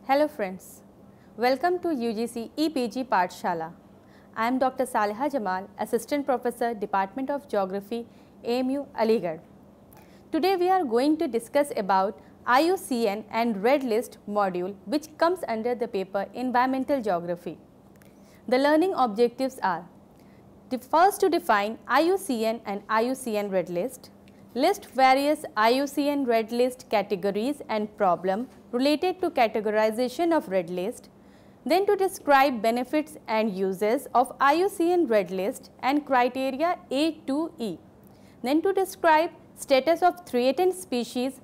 Hello friends, welcome to UGC EPG Pathshala. I am Dr. Saleha Jamal, Assistant Professor, Department of Geography, AMU, Aligarh. Today we are going to discuss about Iucn and Red List module which comes under the paper Environmental Geography. The learning objectives are first to define Iucn and Iucn Red List, list various Iucn Red List categories and problem related to categorization of Red List, then to describe benefits and uses of Iucn Red List and criteria A to E, then to describe status of threatened species,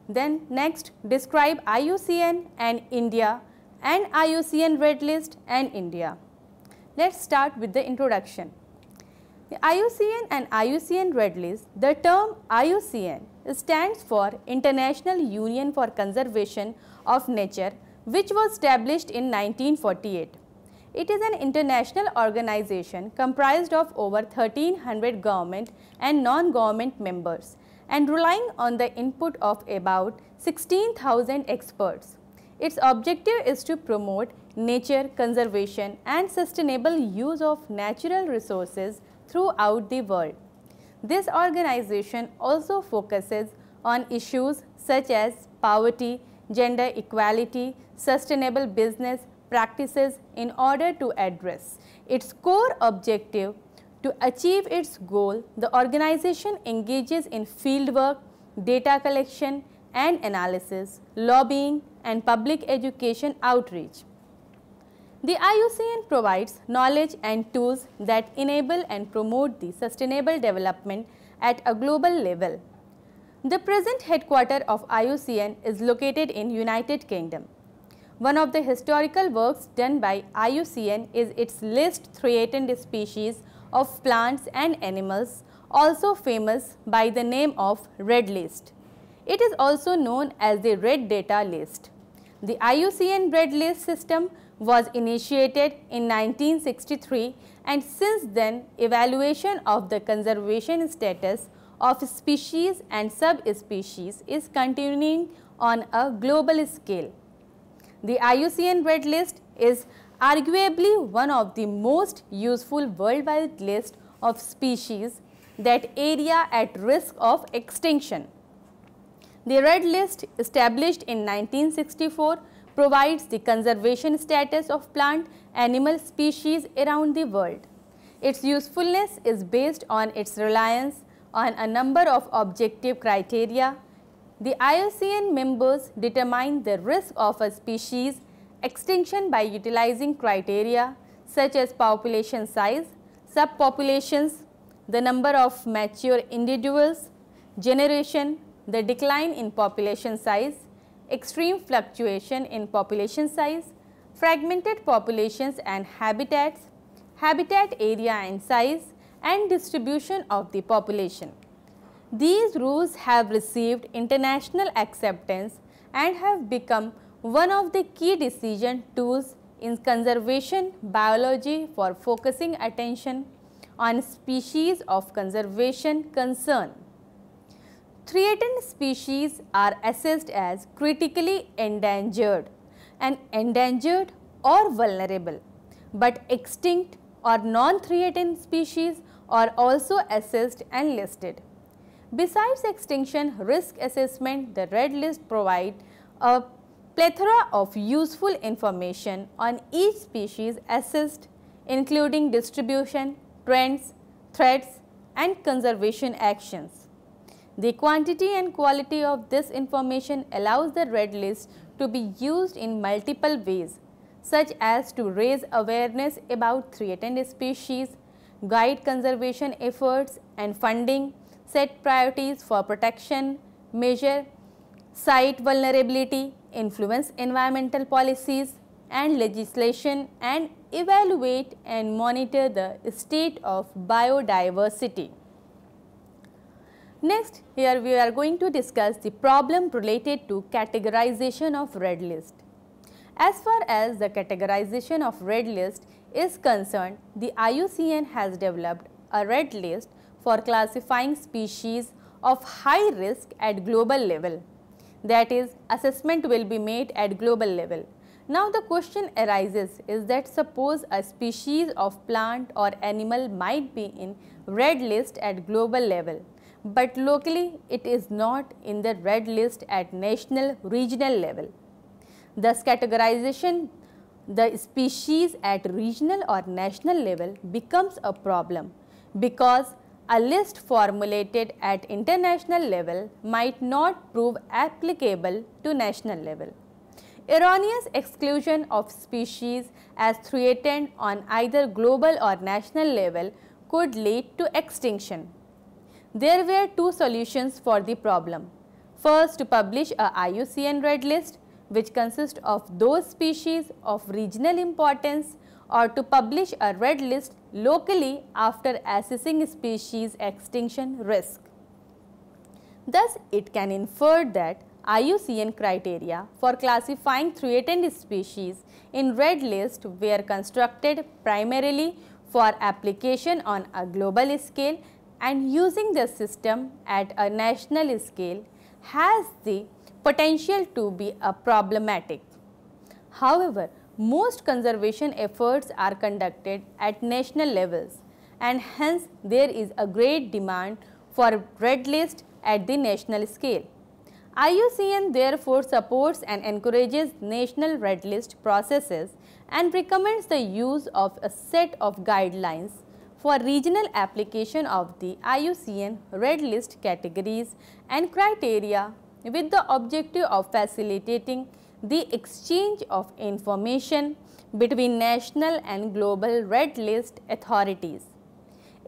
then next describe Iucn and India and Iucn Red List and India. Let's start with the introduction. The Iucn and Iucn Red List, the term Iucn stands for International Union for Conservation of Nature, which was established in 1948. It is an international organization comprised of over 1300 government and non-government members and relying on the input of about 16,000 experts. Its objective is to promote nature conservation and sustainable use of natural resources throughout the world. This organization also focuses on issues such as poverty, gender equality, sustainable business practices in order to address its core objective. To achieve its goal, the organization engages in fieldwork, data collection and analysis, lobbying and public education outreach. The Iucn provides knowledge and tools that enable and promote the sustainable development at a global level. The present headquarters of Iucn is located in United Kingdom. One of the historical works done by Iucn is its list threatened species of plants and animals, also famous by the name of Red List. It is also known as the Red Data List. The Iucn Red List system was initiated in 1963 and since then evaluation of the conservation status of species and subspecies is continuing on a global scale. The Iucn Red List is arguably one of the most useful worldwide list of species that area at risk of extinction. The Red List, established in 1964, provides the conservation status of plant animal species around the world. Its usefulness is based on its reliance on a number of objective criteria. The Iucn members determine the risk of a species extinction by utilizing criteria such as population size, subpopulations, the number of mature individuals, generation, the decline in population size, extreme fluctuation in population size, fragmented populations and habitats, habitat area and size, and distribution of the population. These rules have received international acceptance and have become one of the key decision tools in conservation biology for focusing attention on species of conservation concern. Threatened species are assessed as critically endangered and endangered or vulnerable, but extinct or non-threatened species are also assessed and listed. Besides extinction risk assessment, the Red List provides a plethora of useful information on each species assessed, including distribution, trends, threats, and conservation actions. The quantity and quality of this information allows the Red List to be used in multiple ways, such as to raise awareness about threatened species, guide conservation efforts and funding, set priorities for protection, measure site vulnerability, influence environmental policies and legislation, and evaluate and monitor the state of biodiversity. Next, here we are going to discuss the problem related to categorization of Red List. As far as the categorization of Red List is concerned, the Iucn has developed a Red List for classifying species of high risk at global level. That is, assessment will be made at global level. Now the question arises is that suppose a species of plant or animal might be in red list at global level, but locally it is not in the red list at national regional level. Thus categorization the species at regional or national level becomes a problem, because a list formulated at international level might not prove applicable to national level. Erroneous exclusion of species as threatened on either global or national level could lead to extinction. There were two solutions for the problem. First, to publish a IUCN Red List, which consists of those species of regional importance, or to publish a red list locally after assessing species extinction risk. Thus, it can infer that IUCN criteria for classifying threatened species in red list were constructed primarily for application on a global scale, and using the system at a national scale has the potential to be problematic. However, most conservation efforts are conducted at national levels, and hence there is a great demand for red list at the national scale. IUCN therefore supports and encourages national red list processes and recommends the use of a set of guidelines for regional application of the IUCN red list categories and criteria, with the objective of facilitating the exchange of information between national and global red list authorities.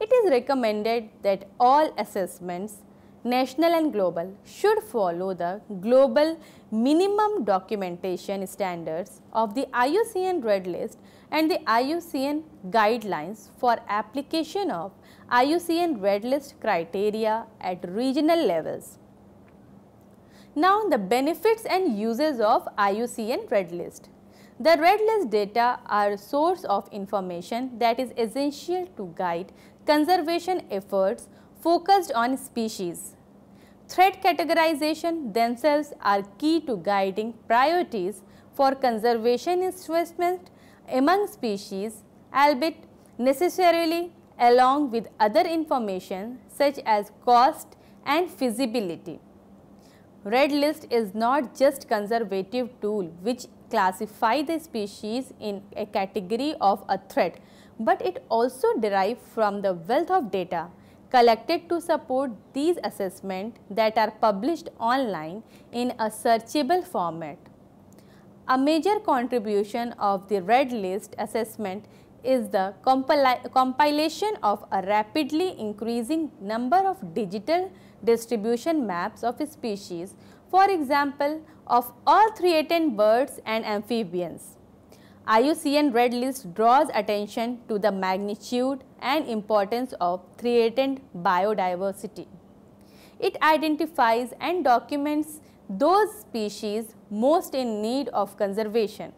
It is recommended that all assessments, national and global, should follow the global minimum documentation standards of the IUCN Red List and the IUCN guidelines for application of IUCN Red List criteria at regional levels. Now, the benefits and uses of IUCN Red List. The Red List data are a source of information that is essential to guide conservation efforts focused on species. Threat categorization themselves are key to guiding priorities for conservation investment among species, albeit necessarily along with other information such as cost and feasibility. Red List is not just conservative tool which classify the species in a category of a threat, but it also derives from the wealth of data collected to support these assessments that are published online in a searchable format. A major contribution of the Red List assessment is the compilation of a rapidly increasing number of digital distribution maps of species, for example, of all threatened birds and amphibians. IUCN Red List draws attention to the magnitude and importance of threatened biodiversity. It identifies and documents those species most in need of conservation.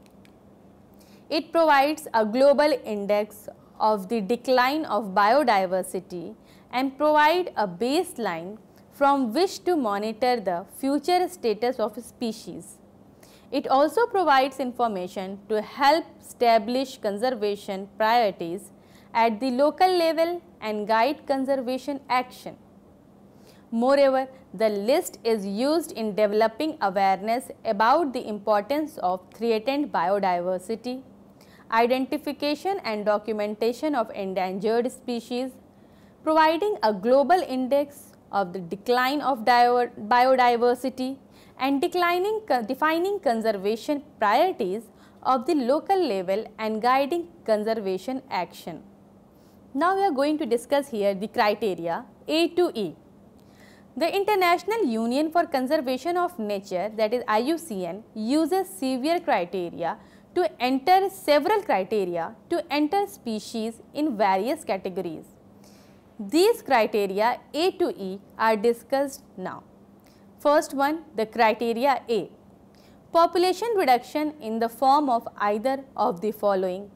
It provides a global index of the decline of biodiversity and provides a baseline from which to monitor the future status of species. It also provides information to help establish conservation priorities at the local level and guide conservation action. Moreover, the list is used in developing awareness about the importance of threatened biodiversity, identification and documentation of endangered species, providing a global index of the decline of biodiversity, and defining conservation priorities of the local level and guiding conservation action. Now, we are going to discuss here the criteria A to E. The International Union for Conservation of Nature, that is IUCN, uses several criteria to enter species in various categories. These criteria A to E are discussed now. First one, the criteria A. Population reduction in the form of either of the following: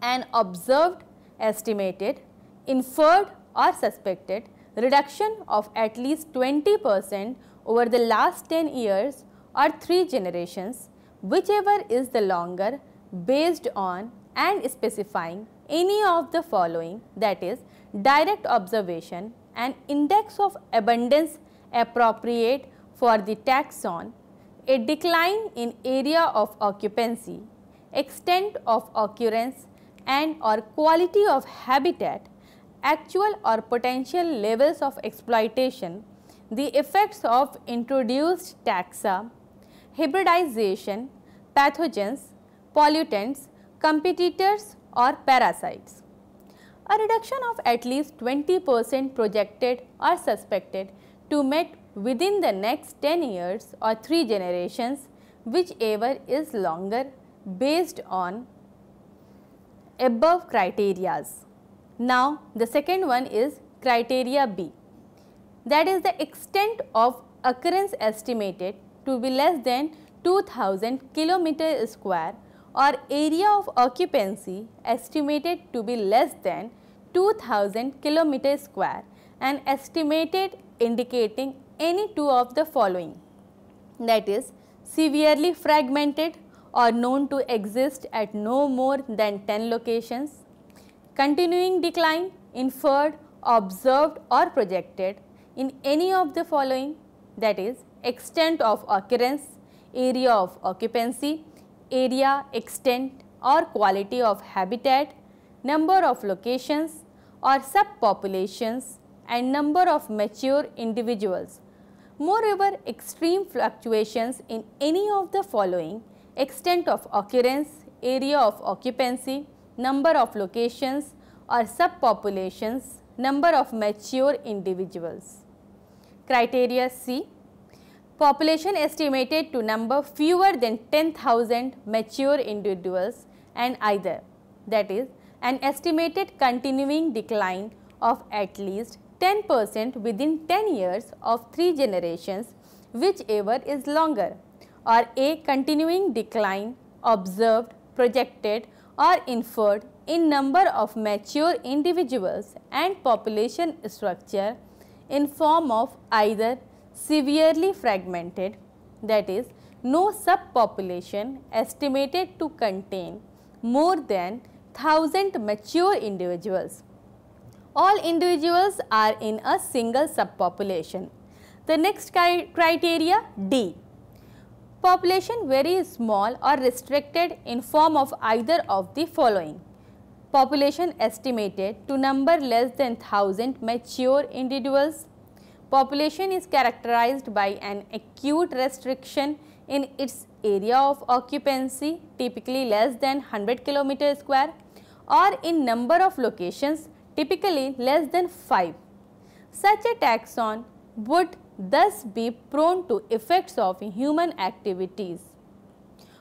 an observed, estimated, inferred or suspected reduction of at least 20% over the last 10 years or 3 generations, whichever is the longer based on and specifying any of the following, that is direct observation and index of abundance appropriate for the taxon, a decline in area of occupancy, extent of occurrence and or quality of habitat, actual or potential levels of exploitation, the effects of introduced taxa, hybridization, pathogens, pollutants, competitors or parasites. A reduction of at least 20% projected or suspected to met within the next 10 years or 3 generations, whichever is longer, based on above criterias. Now, the second one is criteria B, that is the extent of occurrence estimated to be less than 2000 km square or area of occupancy estimated to be less than 2000 km square and estimated indicating any two of the following, that is severely fragmented or known to exist at no more than 10 locations, continuing decline inferred, observed or projected in any of the following, that is extent of occurrence, area of occupancy, area, extent or quality of habitat, number of locations or subpopulations and number of mature individuals. Moreover, extreme fluctuations in any of the following, extent of occurrence, area of occupancy, number of locations or subpopulations, number of mature individuals. Criteria C, population estimated to number fewer than 10,000 mature individuals and either, that is an estimated continuing decline of at least 10% within 10 years of 3 generations, whichever is longer, or a continuing decline observed, projected or inferred in number of mature individuals and population structure in form of either severely fragmented, that is no subpopulation estimated to contain more than 1000 mature individuals. All individuals are in a single subpopulation. The next criteria D, population very small or restricted in form of either of the following, population estimated to number less than 1000 mature individuals, population is characterized by an acute restriction in its area of occupancy, typically less than 100 km square, or in number of locations, typically less than 5. Such a taxon would thus be prone to effects of human activities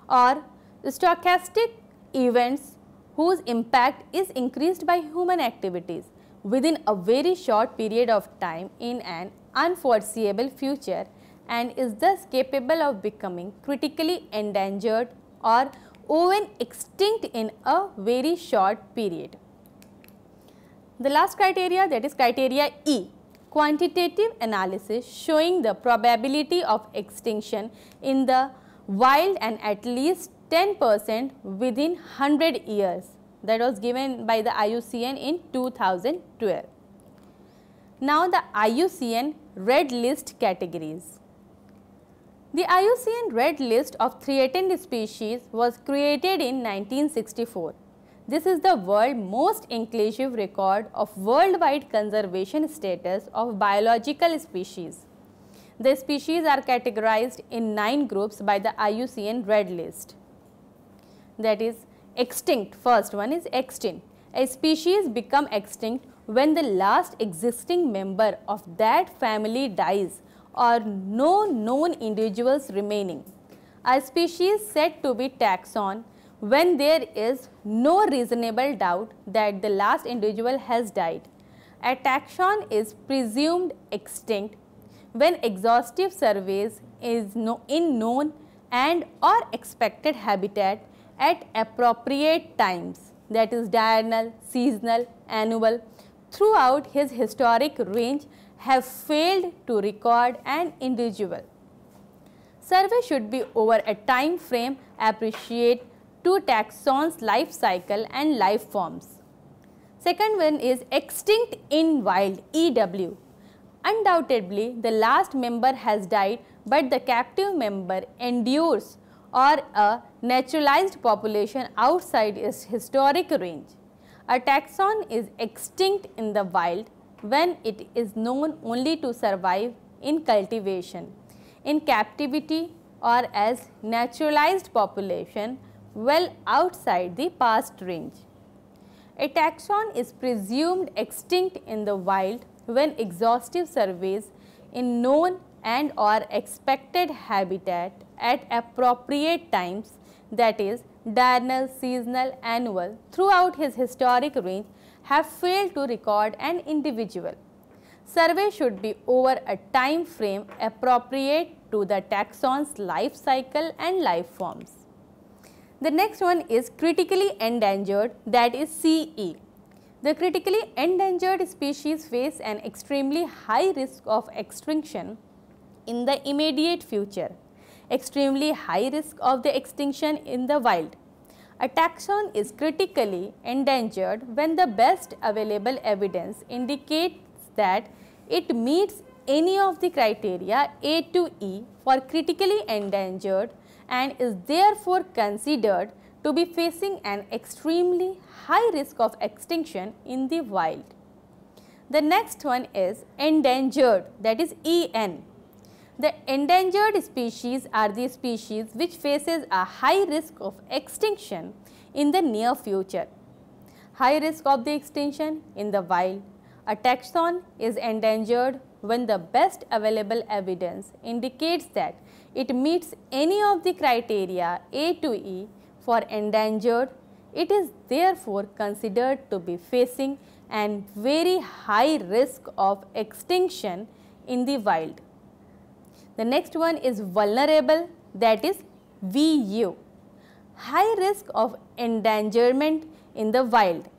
or stochastic events whose impact is increased by human activities within a very short period of time in an unforeseeable future and is thus capable of becoming critically endangered or even extinct in a very short period. The last criteria, that is criteria E, quantitative analysis showing the probability of extinction in the wild and at least 10% within 100 years, that was given by the IUCN in 2012. Now the IUCN Red List categories. The IUCN Red List of threatened species was created in 1964. This is the world's most inclusive record of worldwide conservation status of biological species. The species are categorized in 9 groups by the IUCN Red List. That is extinct, first one is extinct. A species become extinct when the last existing member of that family dies or no known individuals remaining. A species said to be taxon when there is no reasonable doubt that the last individual has died. A taxon is presumed extinct when exhaustive surveys is in known and or expected habitat at appropriate times, that is diurnal, seasonal, annual, throughout his historic range have failed to record an individual. Survey should be over a time frame appropriate to taxon's life cycle and life forms. Second one is extinct in wild, EW. Undoubtedly, the last member has died, but the captive member endures or a naturalized population outside its historic range. A taxon is extinct in the wild when it is known only to survive in cultivation, in captivity, or as naturalized population well outside the past range. A taxon is presumed extinct in the wild when exhaustive surveys in known and or expected habitat at appropriate times, that is diurnal, seasonal, annual, throughout his historic range have failed to record an individual. Survey should be over a time frame appropriate to the taxon's life cycle and life forms. The next one is critically endangered, that is CE. The critically endangered species face an extremely high risk of extinction in the immediate future, extremely high risk of the extinction in the wild. A taxon is critically endangered when the best available evidence indicates that it meets any of the criteria A to E for critically endangered and is therefore considered to be facing an extremely high risk of extinction in the wild. The next one is endangered, that is EN. The endangered species are the species which faces a high risk of extinction in the near future. High risk of the extinction in the wild. A taxon is endangered when the best available evidence indicates that it meets any of the criteria A to E for endangered. It is therefore considered to be facing a very high risk of extinction in the wild. The next one is vulnerable, that is VU. High risk of endangerment in the wild.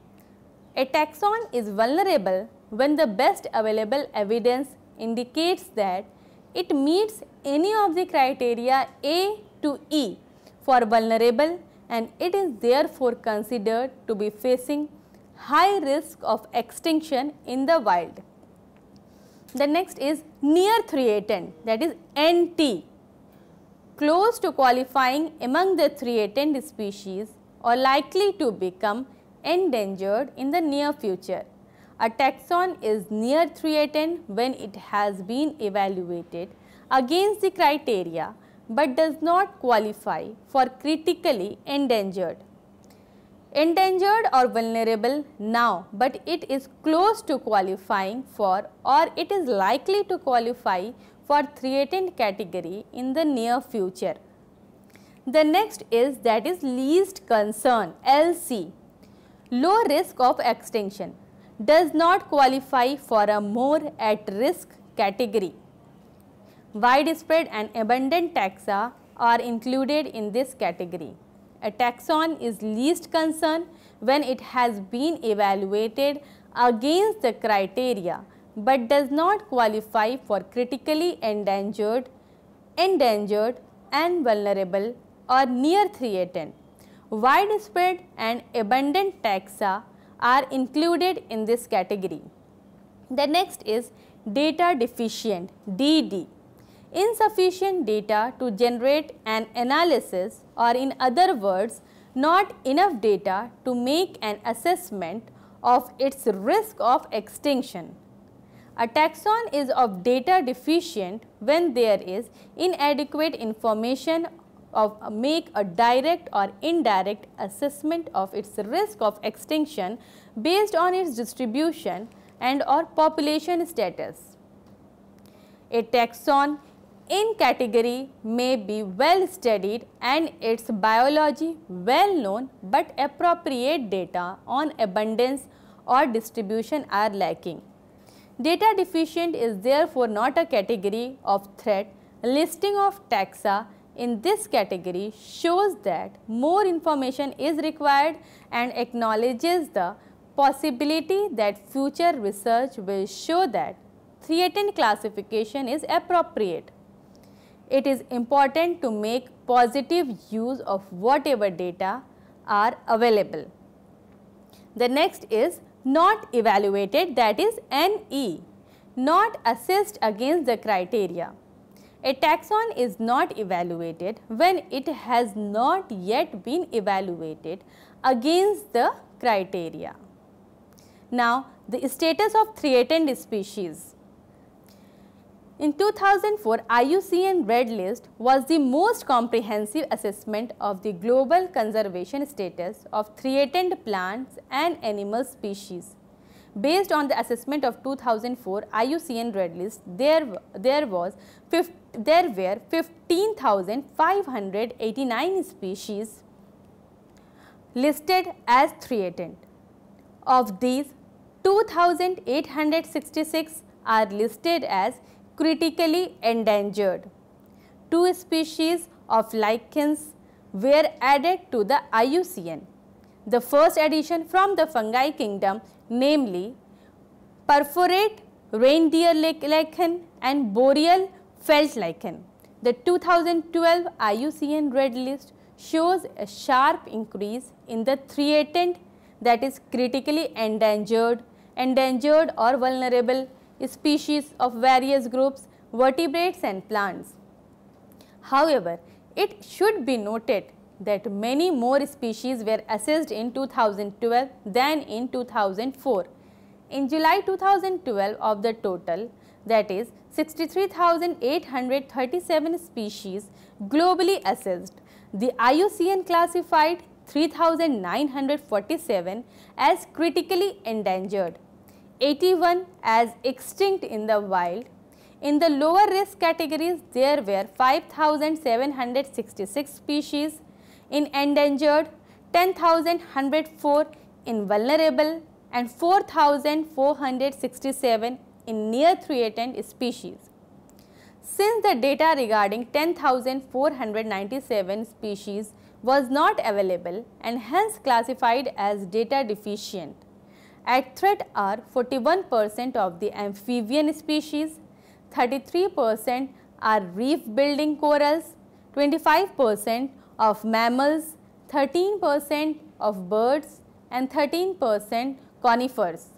A taxon is vulnerable when the best available evidence indicates that it meets any of the criteria A to E for vulnerable, and it is therefore considered to be facing high risk of extinction in the wild. The next is near threatened, that is NT. Close to qualifying among the threatened species or likely to become endangered in the near future. A taxon is near threatened when it has been evaluated against the criteria but does not qualify for critically endangered. Endangered or vulnerable now, but it is close to qualifying for or it is likely to qualify for threatened category in the near future. The next is, that is least concern, LC. Low risk of extinction, does not qualify for a more at risk category. Widespread and abundant taxa are included in this category. A taxon is least concern when it has been evaluated against the criteria but does not qualify for critically endangered, and vulnerable or near threatened. Widespread and abundant taxa are included in this category. The next is data deficient, DD. Insufficient data to generate an analysis, or in other words, not enough data to make an assessment of its risk of extinction. A taxon is of data deficient when there is inadequate information of make a direct or indirect assessment of its risk of extinction based on its distribution and or population status. A taxon in category may be well studied and its biology well known, but appropriate data on abundance or distribution are lacking. Data deficient is therefore not a category of threat. Listing of taxa in this category shows that more information is required and acknowledges the possibility that future research will show that threatened classification is appropriate. it is important to make positive use of whatever data are available. The next is not evaluated, that is NE, not assessed against the criteria. A taxon is not evaluated when it has not yet been evaluated against the criteria. Now, the status of threatened species. In 2004, Iucn and Red List was the most comprehensive assessment of the global conservation status of threatened plants and animal species. Based on the assessment of 2004 Iucn and Red List, there were 15,589 species listed as threatened. Of these, 2,866 are listed as critically endangered. 2 species of lichens were added to the Iucn. The first addition from the fungi kingdom, namely perforate reindeer lichen and boreal felt lichen. The 2012 Iucn Red List shows a sharp increase in the threatened, that is critically endangered or vulnerable species of various groups, vertebrates and plants. However, it should be noted that many more species were assessed in 2012 than in 2004. In July 2012, of the total, that is 63,837 species globally assessed, the Iucn classified 3,947 as critically endangered, 81 as extinct in the wild. In the lower risk categories, there were 5,766 species in endangered, 10,104 in vulnerable and 4,467 in near threatened species. Since the data regarding 10,497 species was not available and hence classified as data deficient, at threat are 41% of the amphibian species, 33% are reef building corals, 25% of mammals, 13% of birds and 13% conifers.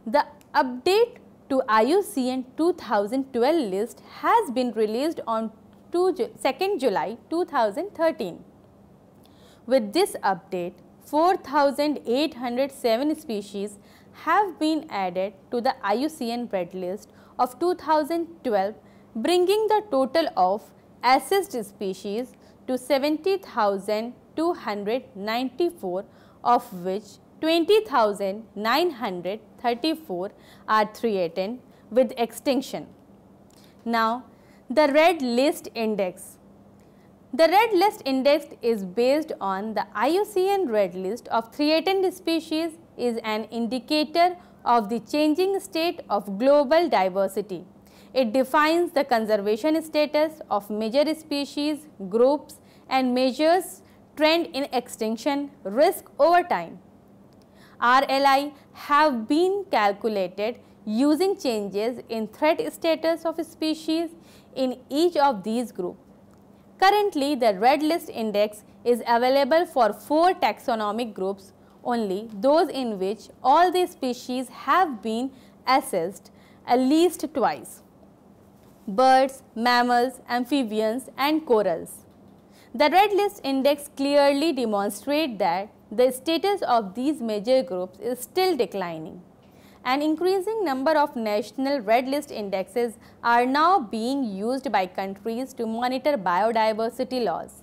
The update to Iucn 2012 list has been released on 2nd July 2013. With this update, 4,807 species have been added to the Iucn Red List of 2012, bringing the total of assessed species to 70,294, of which 20,934 are threatened with extinction. Now, the Red List Index. The Red List Index is based on the Iucn Red List of threatened species, is an indicator of the changing state of global diversity. It defines the conservation status of major species, groups and measures trend in extinction risk over time. RLI have been calculated using changes in threat status of species in each of these groups. Currently, the Red List Index is available for 4 taxonomic groups only, those in which all the species have been assessed at least twice: birds, mammals, amphibians and corals. The Red List Index clearly demonstrates that the status of these major groups is still declining. An increasing number of national Red List indexes are now being used by countries to monitor biodiversity loss.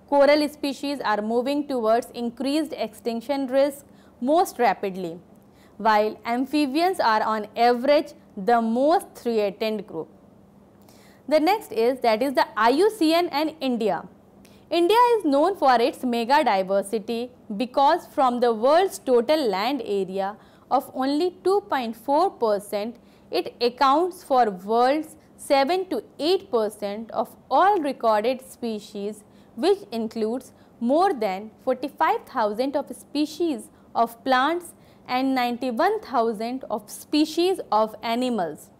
Coral species are moving towards increased extinction risk most rapidly, while amphibians are on average the most threatened group. The next is the Iucn and India. India is known for its mega diversity because from the world's total land area of only 2.4%, it accounts for world's 7 to 8% of all recorded species, which includes more than 45,000 of species of plants and 91,000 of species of animals.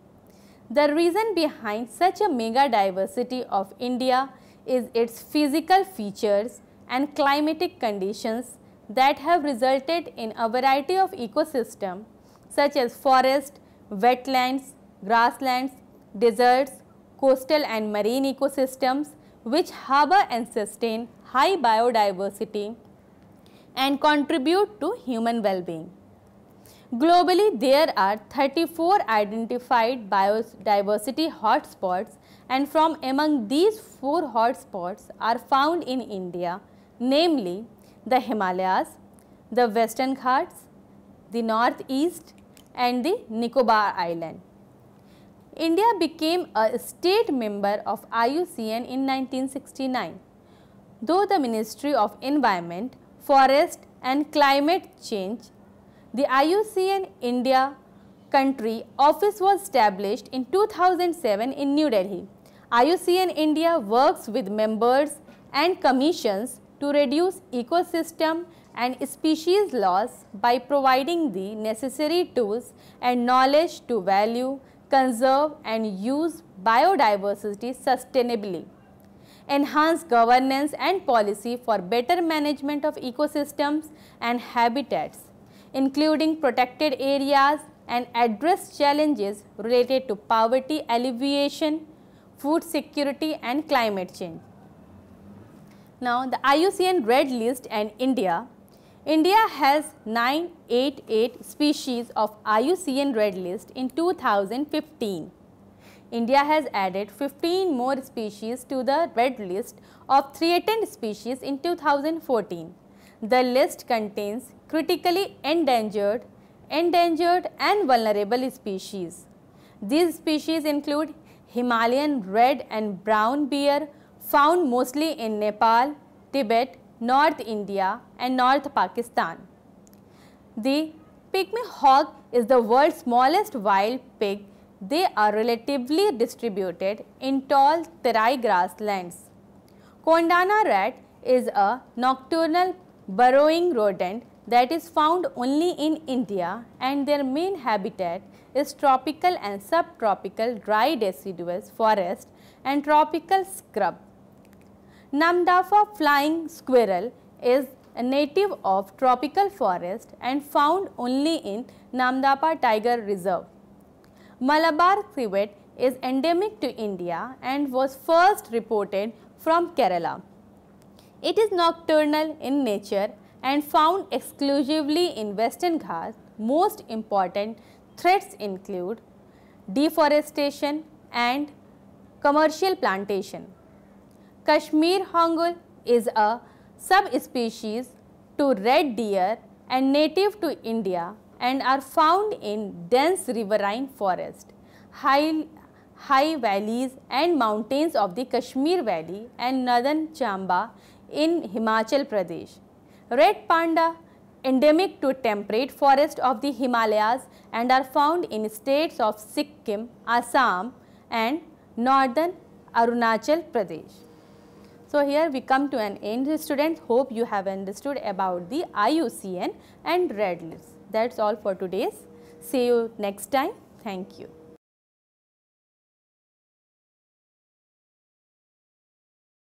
The reason behind such a mega diversity of India is its physical features and climatic conditions that have resulted in a variety of ecosystems such as forest, wetlands, grasslands, deserts, coastal and marine ecosystems which harbor and sustain high biodiversity and contribute to human well-being. Globally, there are 34 identified biodiversity hotspots, and from among these 4 hotspots are found in India, namely the Himalayas, the Western Ghats, the Northeast and the Nicobar Island. India became a state member of IUCN in 1969. Though the Ministry of Environment, Forest and Climate Change, the IUCN India Country Office was established in 2007 in New Delhi. IUCN India works with members and commissions to reduce ecosystem and species loss by providing the necessary tools and knowledge to value, conserve and use biodiversity sustainably, enhance governance and policy for better management of ecosystems and habitats, including protected areas, and address challenges related to poverty alleviation, food security and climate change. Now, the IUCN Red List and India has 988 species of IUCN Red List in 2015. India has added 15 more species to the Red List of threatened species in 2014. The list contains critically endangered and vulnerable species. These species include Himalayan red and brown bear found mostly in Nepal, Tibet, North India and North Pakistan. The pygmy hawk is the world's smallest wild pig. They are relatively distributed in tall terai grasslands. Kondana rat is a nocturnal burrowing rodent that is found only in India, and their main habitat is tropical and subtropical dry deciduous forest and tropical scrub. Namdapha flying squirrel is a native of tropical forest and found only in Namdapha Tiger Reserve. Malabar civet is endemic to India and was first reported from Kerala. It is nocturnal in nature and found exclusively in Western Ghats. Most important threats include deforestation and commercial plantation. Kashmir hongul is a subspecies to red deer and native to India and are found in dense riverine forest, high valleys and mountains of the Kashmir Valley and northern Chamba in Himachal Pradesh. Red panda endemic to temperate forest of the Himalayas and are found in states of Sikkim, Assam and northern Arunachal Pradesh. So, here we come to an end, students. Hope you have understood about the IUCN and Red List. That's all for today's. See you next time. Thank you.